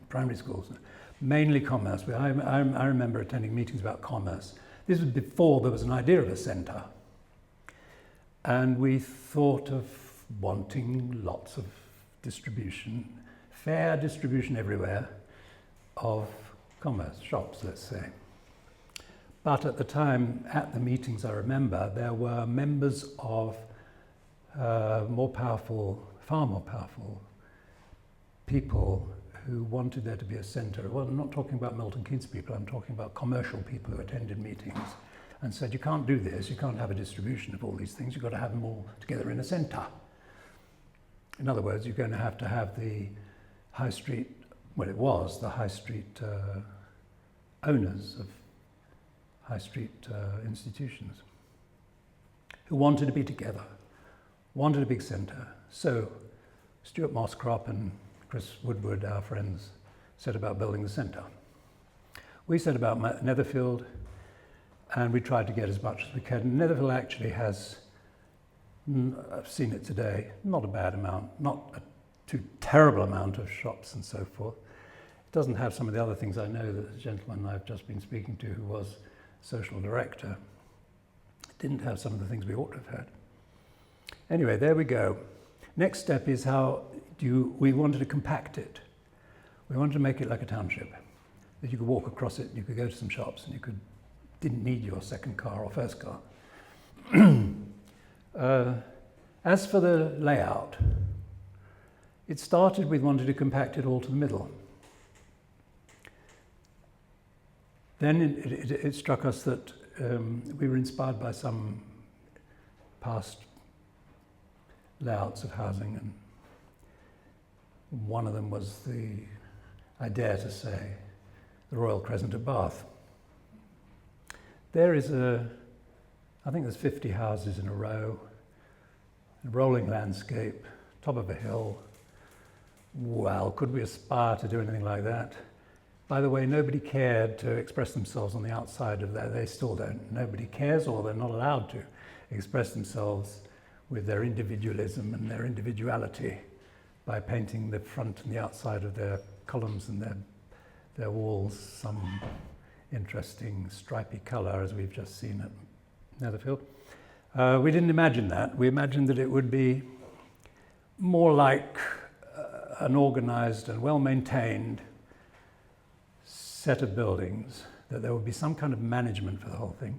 primary schools, mainly commerce. I remember attending meetings about commerce. This was before there was an idea of a centre. And we thought of wanting lots of distribution, fair distribution everywhere of commerce, shops, let's say. But at the time, at the meetings, I remember, there were members of far more powerful people who wanted there to be a centre. Well, I'm not talking about Milton Keynes people, I'm talking about commercial people who attended meetings and said, you can't do this, you can't have a distribution of all these things, you've got to have them all together in a centre. In other words, you're going to have the high street, well, it was the high street owners of high street institutions who wanted to be together, wanted a big centre. So Stuart Mosscrop and Chris Woodward, our friends, set about building the centre. We set about Netherfield, and we tried to get as much as we could. Netherfield actually has, I've seen it today, not a bad amount, not a too terrible amount of shops and so forth. It doesn't have some of the other things I know that the gentleman I've just been speaking to, who was social director, didn't have some of the things we ought to have had. Anyway, there we go. Next step is we wanted to compact it. We wanted to make it like a township, that you could walk across it, you could go to some shops, and you didn't need your second car or first car. As for the layout, it started with wanting to compact it all to the middle. Then it struck us that we were inspired by some past layouts of housing, and one of them was I dare to say, the Royal Crescent at Bath. There is I think there's 50 houses in a row, a rolling landscape, top of a hill. Well, could we aspire to do anything like that? By the way, nobody cared to express themselves on the outside of that. They still don't. Nobody cares, or they're not allowed to express themselves with their individualism and their individuality by painting the front and the outside of their columns and their walls some interesting stripy colour, as we've just seen at Netherfield. We didn't imagine that. We imagined that it would be more like an organised and well-maintained set of buildings, that there would be some kind of management for the whole thing.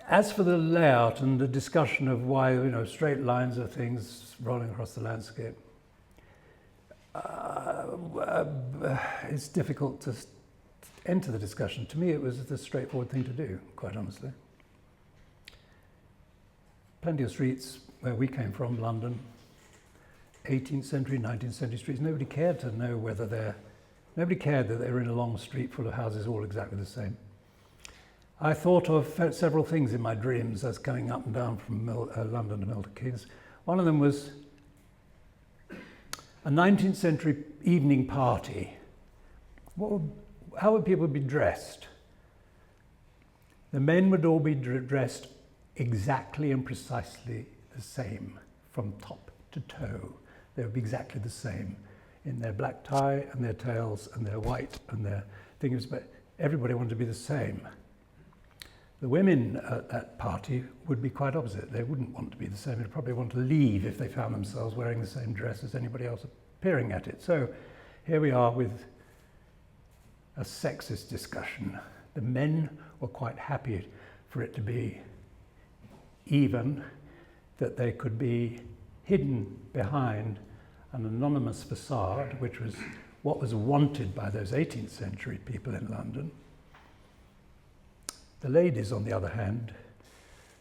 As for the layout and the discussion of why, straight lines are things rolling across the landscape, it's difficult to enter the discussion. To me, it was the straightforward thing to do, quite honestly. Plenty of streets where we came from, London, 18th century, 19th century streets, nobody cared to know nobody cared that they were in a long street full of houses all exactly the same. I thought of several things in my dreams as coming up and down from London to Milton Keynes. One of them was a 19th century evening party. How would people be dressed? The men would all be dressed exactly and precisely the same from top to toe. They would be exactly the same in their black tie and their tails and their white and their things, but everybody wanted to be the same. The women at that party would be quite opposite. They wouldn't want to be the same. They'd probably want to leave if they found themselves wearing the same dress as anybody else appearing at it. So here we are with a sexist discussion. The men were quite happy for it to be even, that they could be hidden behind an anonymous facade, which was what was wanted by those 18th century people in London. The ladies, on the other hand,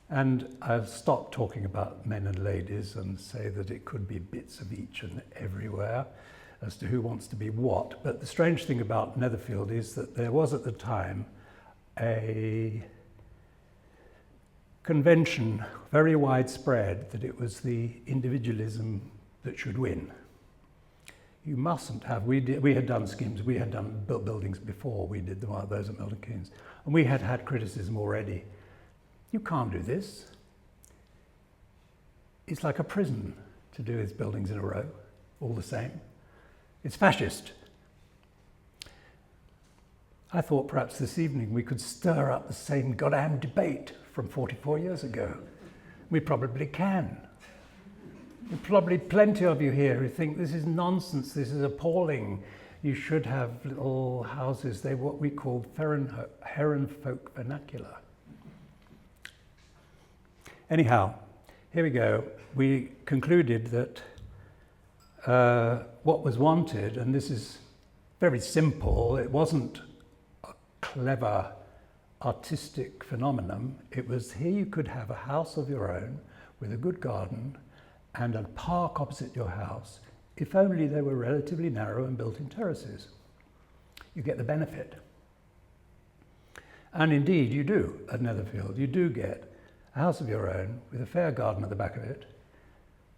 and I'll stop talking about men and ladies and say that it could be bits of each and everywhere as to who wants to be what. But the strange thing about Netherfield is that there was at the time a convention, very widespread, that it was the individualism that should win. You mustn't have, we had done schemes, we had done built buildings before we did those at Milton Keynes, and we had had criticism already. You can't do this. It's like a prison to do its buildings in a row, all the same. It's fascist. I thought perhaps this evening we could stir up the same goddamn debate from 44 years ago. We probably can. There are probably plenty of you here who think this is nonsense, this is appalling. You should have little houses. They're what we call Heron folk vernacular. Anyhow, here we go. We concluded that what was wanted, and this is very simple, it wasn't a clever artistic phenomenon. It was here you could have a house of your own with a good garden and a park opposite your house, if only they were relatively narrow and built in terraces. You get the benefit. And indeed you do at Netherfield. You do get a house of your own with a fair garden at the back of it.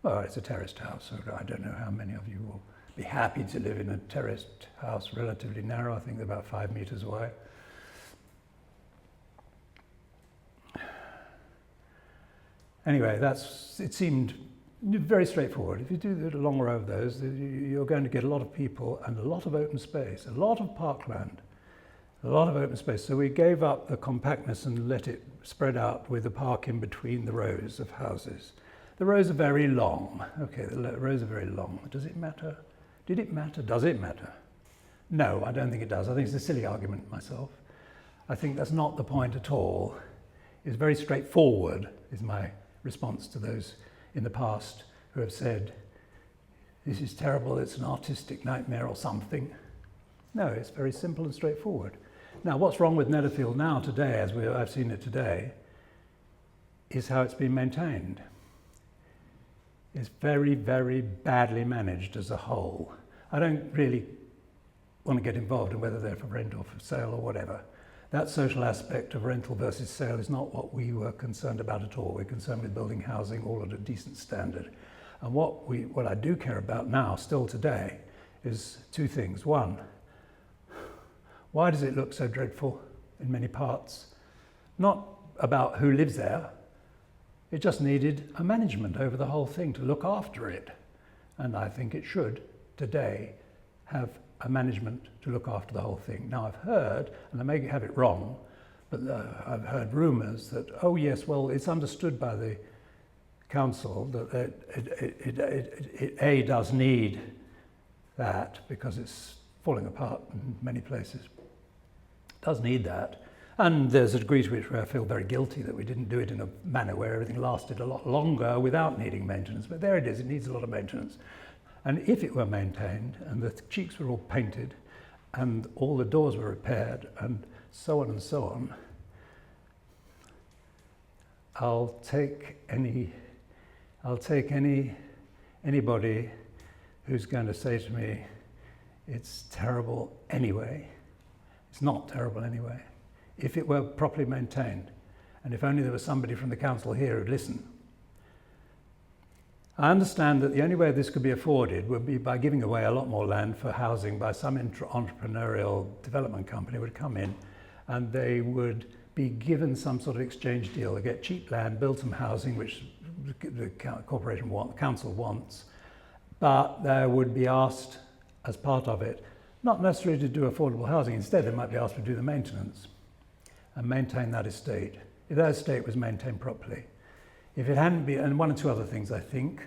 Well, it's a terraced house, so I don't know how many of you will be happy to live in a terraced house, relatively narrow. I think they're about 5 meters wide. Anyway, it seemed very straightforward. If you do a long row of those, you're going to get a lot of people and a lot of open space, a lot of parkland, a lot of open space. So we gave up the compactness and let it spread out with the park in between the rows of houses. The rows are very long. Okay, the rows are very long. Does it matter? Did it matter? Does it matter? No, I don't think it does. I think it's a silly argument myself. I think that's not the point at all. It's very straightforward, is my response to those in the past who have said, this is terrible, it's an artistic nightmare or something. No, it's very simple and straightforward. Now, what's wrong with Netherfield now, today, as I've seen it today, is how it's been maintained. It's very, very badly managed as a whole. I don't really want to get involved in whether they're for rent or for sale or whatever. That social aspect of rental versus sale is not what we were concerned about at all. We're concerned with building housing all at a decent standard. And what I do care about now, still today, is two things. One, why does it look so dreadful in many parts? Not about who lives there. It just needed a management over the whole thing to look after it. And I think it should, today, have a management to look after the whole thing. Now I've heard, and I may have it wrong, but I've heard rumours that, oh yes, well, it's understood by the council that it does need that because it's falling apart in many places. It does need that. And there's a degree to which I feel very guilty that we didn't do it in a manner where everything lasted a lot longer without needing maintenance. But there it is, it needs a lot of maintenance. And if it were maintained and the cheeks were all painted and all the doors were repaired and so on, I'll take anybody who's going to say to me, it's terrible anyway. It's not terrible anyway. If it were properly maintained, and if only there was somebody from the council here who'd listen. I understand that the only way this could be afforded would be by giving away a lot more land for housing by some entrepreneurial development company would come in and they would be given some sort of exchange deal. They get cheap land, build some housing, which the council wants, but they would be asked as part of it, not necessarily to do affordable housing. Instead, they might be asked to do the maintenance and maintain that estate, if that estate was maintained properly. If it hadn't been, and one or two other things, I think,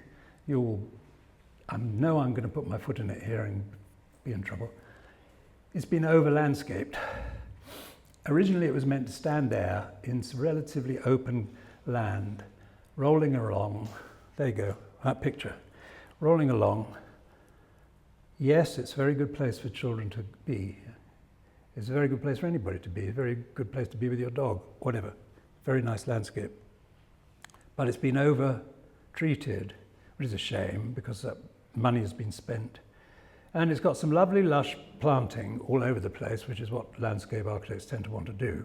I know I'm going to put my foot in it here and be in trouble. It's been over-landscaped. Originally, it was meant to stand there in relatively open land, rolling along. There you go, that picture. Rolling along. Yes, it's a very good place for children to be. It's a very good place for anybody to be. A very good place to be with your dog, whatever. Very nice landscape. But it's been over-treated, which is a shame because that money has been spent. And it's got some lovely lush planting all over the place, which is what landscape architects tend to want to do.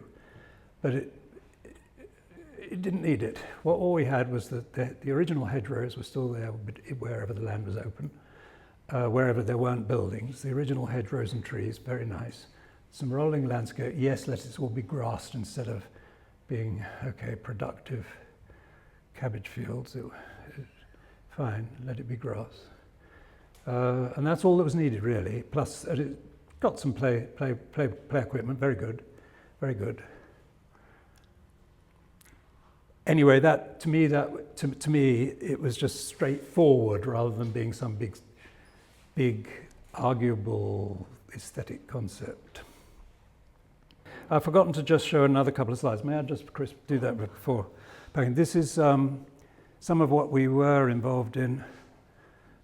But it didn't need it. All we had was that the original hedgerows were still there wherever the land was open, wherever there weren't buildings. The original hedgerows and trees, very nice. Some rolling landscape. Yes, let it all be grassed instead of being, okay, productive cabbage fields. Fine, let it be grass. And that's all that was needed, really. Plus, it got some play equipment. Very good, very good. Anyway, to me, it was just straightforward rather than being some big, arguable aesthetic concept. I've forgotten to just show another couple of slides. May I just, Chris, do that before? This is some of what we were involved in.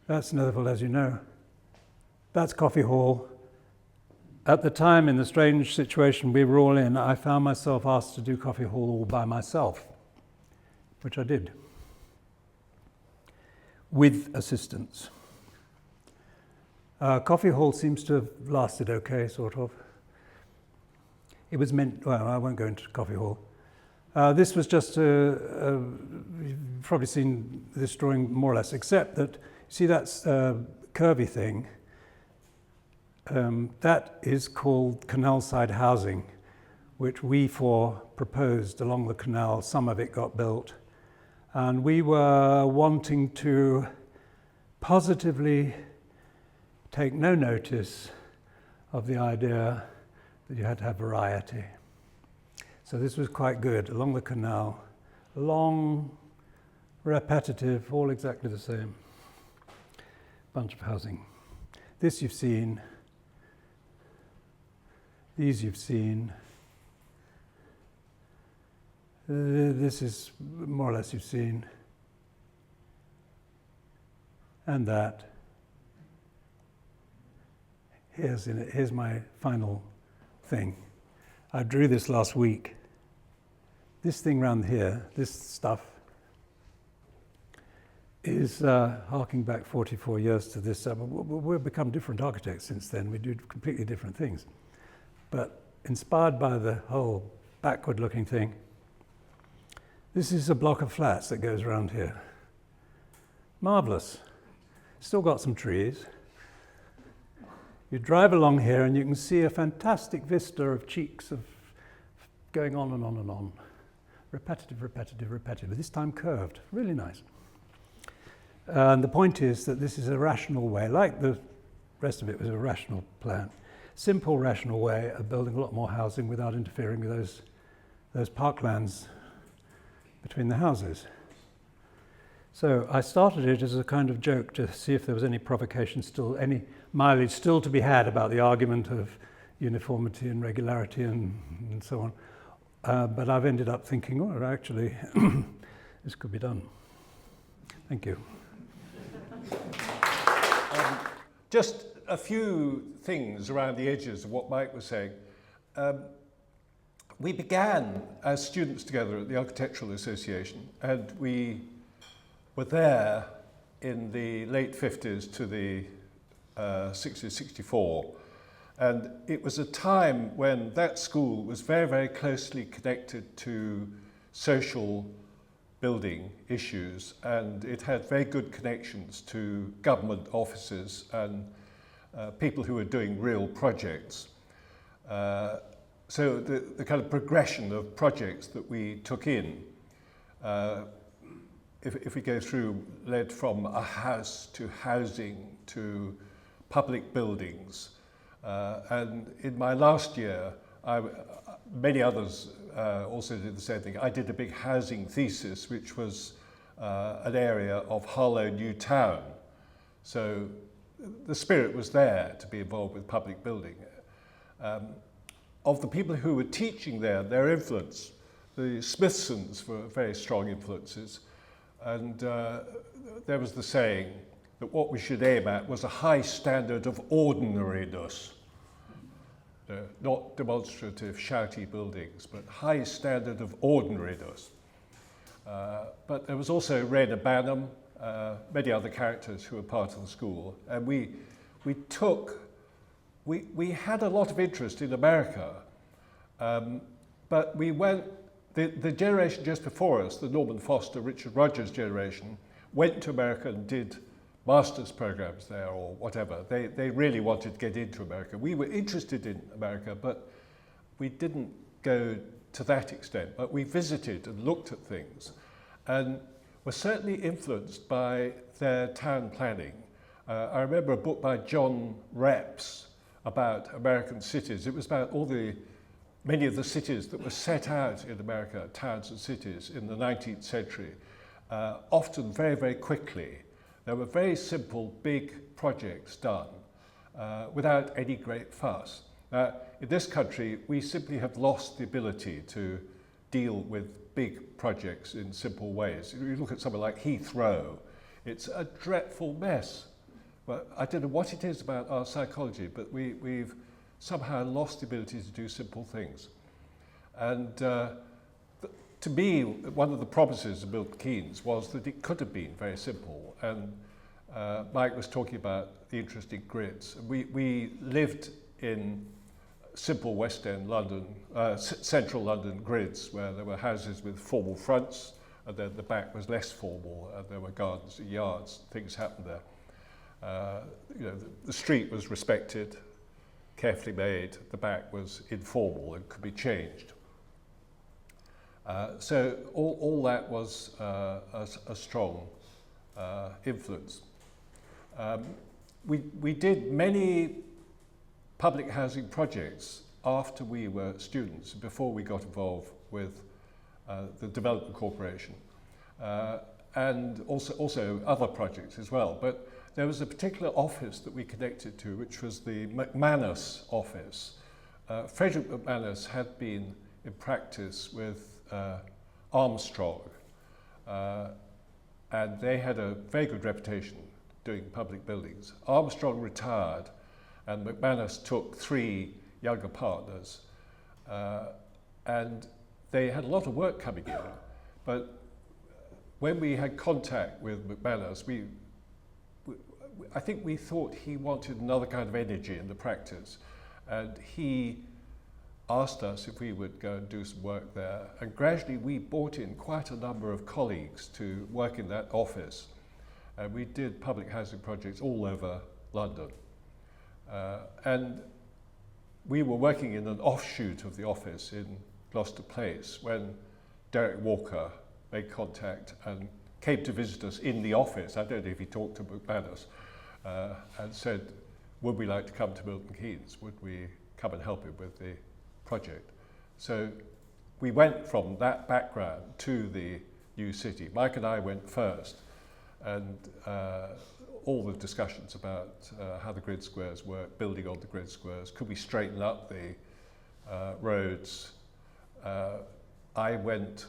That's Netherfield, as you know. That's Coffee Hall. At the time, in the strange situation we were all in, I found myself asked to do Coffee Hall all by myself, which I did, with assistance. Coffee Hall seems to have lasted okay, sort of. It was meant, well, I won't go into Coffee Hall. This was just you've probably seen this drawing more or less, except that, see that's curvy thing? That is called Canalside Housing, which we proposed along the canal. Some of it got built. And we were wanting to positively take no notice of the idea that you had to have variety. So this was quite good, along the canal, long, repetitive, all exactly the same. Bunch of housing. This you've seen. These you've seen. This is more or less you've seen. And that. Here's my final thing. I drew this last week. This thing round here, this stuff, is harking back 44 years to this. We've become different architects since then. We do completely different things. But inspired by the whole backward-looking thing, this is a block of flats that goes around here. Marvellous. Still got some trees. You drive along here and you can see a fantastic vista of cheeks of going on and on and on. Repetitive, repetitive, repetitive. This time curved. Really nice. And the point is that this is a rational way, like the rest of it was a rational plan. Simple, rational way of building a lot more housing without interfering with those parklands between the houses. So I started it as a kind of joke to see if there was any provocation still, any mileage still to be had about the argument of uniformity and regularity and so on. But I've ended up thinking, oh, actually, this could be done. Thank you. Just a few things around the edges of what Mike was saying. We began as students together at the Architectural Association, and we were there in the late 50s to the 60s, 64. And it was a time when that school was very, very closely connected to social building issues, and it had very good connections to government offices and people who were doing real projects. so the kind of progression of projects that we took in, if we go through, led from a house to housing to public buildings. And in my last year, many others also did the same thing. I did a big housing thesis, which was an area of Harlow New Town. So the spirit was there to be involved with public building. Of the people who were teaching there, their influence, the Smithsons were very strong influences. And there was the saying that what we should aim at was a high standard of ordinariness. Not demonstrative, shouty buildings, but high standard of ordinariness. But there was also Rena Banham, many other characters who were part of the school, and we had a lot of interest in America, but we went, the generation just before us, the Norman Foster, Richard Rogers generation, went to America and did master's programs there or whatever. They really wanted to get into America. We were interested in America, but we didn't go to that extent. But we visited and looked at things and were certainly influenced by their town planning. I remember a book by John Reps about American cities. It was about many of the cities that were set out in America, towns and cities in the 19th century, often very, very quickly. There were very simple, big projects done without any great fuss. In this country, we simply have lost the ability to deal with big projects in simple ways. You look at something like Heathrow, it's a dreadful mess. But I don't know what it is about our psychology, but we've somehow lost the ability to do simple things. And to me, one of the promises of Milton Keynes was that it could have been very simple. And Mike was talking about the interesting grids. We lived in simple West End London, central London grids, where there were houses with formal fronts, and then the back was less formal, and there were gardens and yards. Things happened there. The street was respected, carefully made. The back was informal and could be changed. So all that was a strong influence. We did many public housing projects after we were students, before we got involved with the Development Corporation, and also other projects as well. But there was a particular office that we connected to, which was the McManus office. Frederick McManus had been in practice with Armstrong, and they had a very good reputation doing public buildings. Armstrong retired, and McManus took 3 younger partners, and they had a lot of work coming in. But when we had contact with McManus, I think we thought he wanted another kind of energy in the practice, and he asked us if we would go and do some work there. And gradually we brought in quite a number of colleagues to work in that office. And we did public housing projects all over London. And we were working in an offshoot of the office in Gloucester Place when Derek Walker made contact and came to visit us in the office. I don't know if he talked to McManus, and said, would we like to come to Milton Keynes? Would we come and help him with the project? So we went from that background to the new city. Mike and I went first, and all the discussions about how the grid squares work, building on the grid squares, could we straighten up the roads. I went,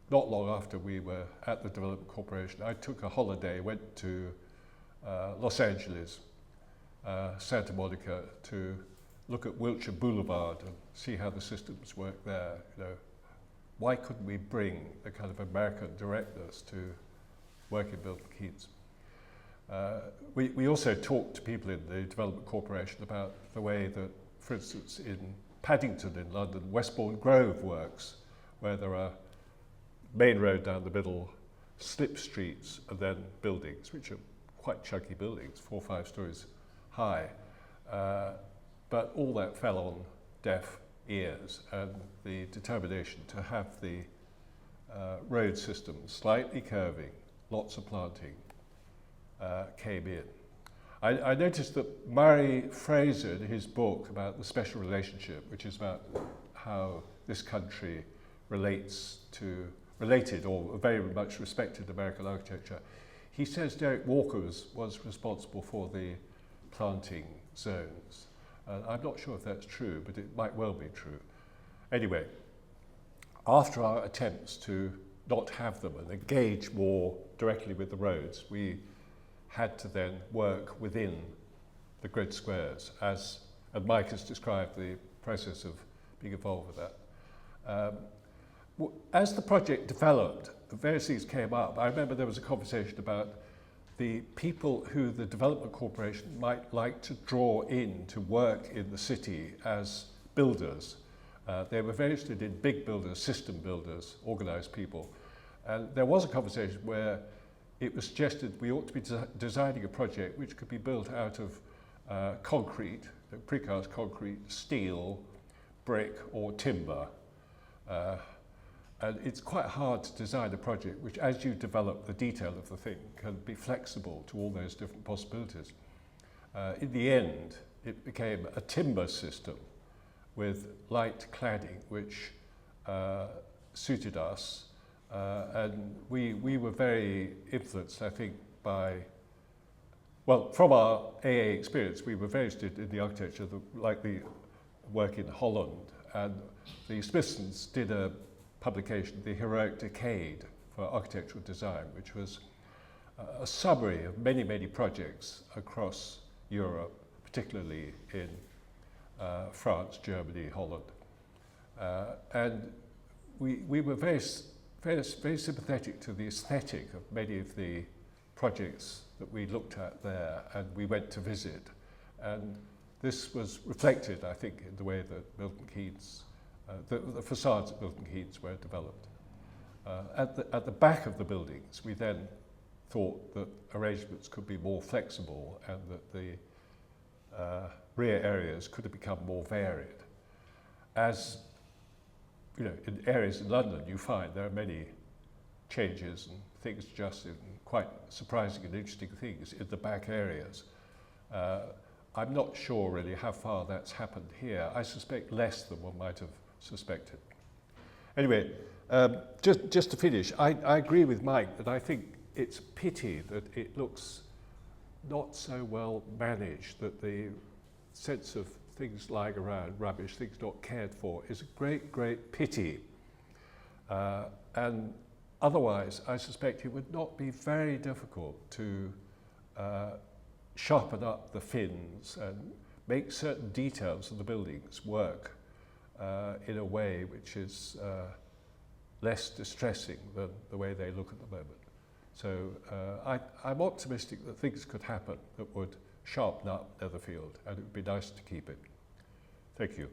not long after we were at the Development Corporation, I took a holiday, went to Los Angeles, Santa Monica, to look at Wilshire Boulevard and see how the systems work there. Why couldn't we bring the kind of American directness to work in Milton Keynes? We also talked to people in the Development Corporation about the way that, for instance, in Paddington in London, Westbourne Grove works, where there are main road down the middle, slip streets, and then buildings, which are quite chunky buildings, 4 or 5 stories high. But all that fell on deaf ears, and the determination to have the road system slightly curving, lots of planting, came in. I noticed that Murray Fraser, in his book about the special relationship, which is about how this country related or very much respected American architecture, he says Derek Walker was responsible for the planting zones. I'm not sure if that's true, but it might well be true. Anyway, after our attempts to not have them and engage more directly with the roads, we had to then work within the grid squares, and Mike has described the process of being involved with that. As the project developed, various things came up. I remember there was a conversation about the people who the Development Corporation might like to draw in to work in the city as builders. They were very interested in big builders, system builders, organised people. And there was a conversation where it was suggested we ought to be designing a project which could be built out of concrete, precast concrete, steel, brick or timber. And it's quite hard to design a project which, as you develop the detail of the thing, can be flexible to all those different possibilities. In the end, it became a timber system with light cladding, which suited us. And we were very influenced, I think, by, well, from our AA experience, we were very interested in the architecture, like the work in Holland. And the Smithsons did a publication, The Heroic Decade for Architectural Design, which was a summary of many, many projects across Europe, particularly in France, Germany, Holland. And we were very sympathetic to the aesthetic of many of the projects that we looked at there, and we went to visit. And this was reflected, I think, in the way that Milton Keynes, the facades at Milton Keynes were developed. At the back of the buildings, we then thought that arrangements could be more flexible and that the rear areas could have become more varied. As you know, in areas in London, you find there are many changes and things adjusted, and quite surprising and interesting things in the back areas. I'm not sure really how far that's happened here. I suspect less than one might have suspected. Anyway, just to finish, I agree with Mike that I think it's a pity that it looks not so well managed, that the sense of things lying around, rubbish, things not cared for, is a great, great pity. And otherwise, I suspect it would not be very difficult to sharpen up the fins and make certain details of the buildings work in a way which is less distressing than the way they look at the moment. So I'm optimistic that things could happen that would sharpen up Netherfield, and it would be nice to keep it. Thank you.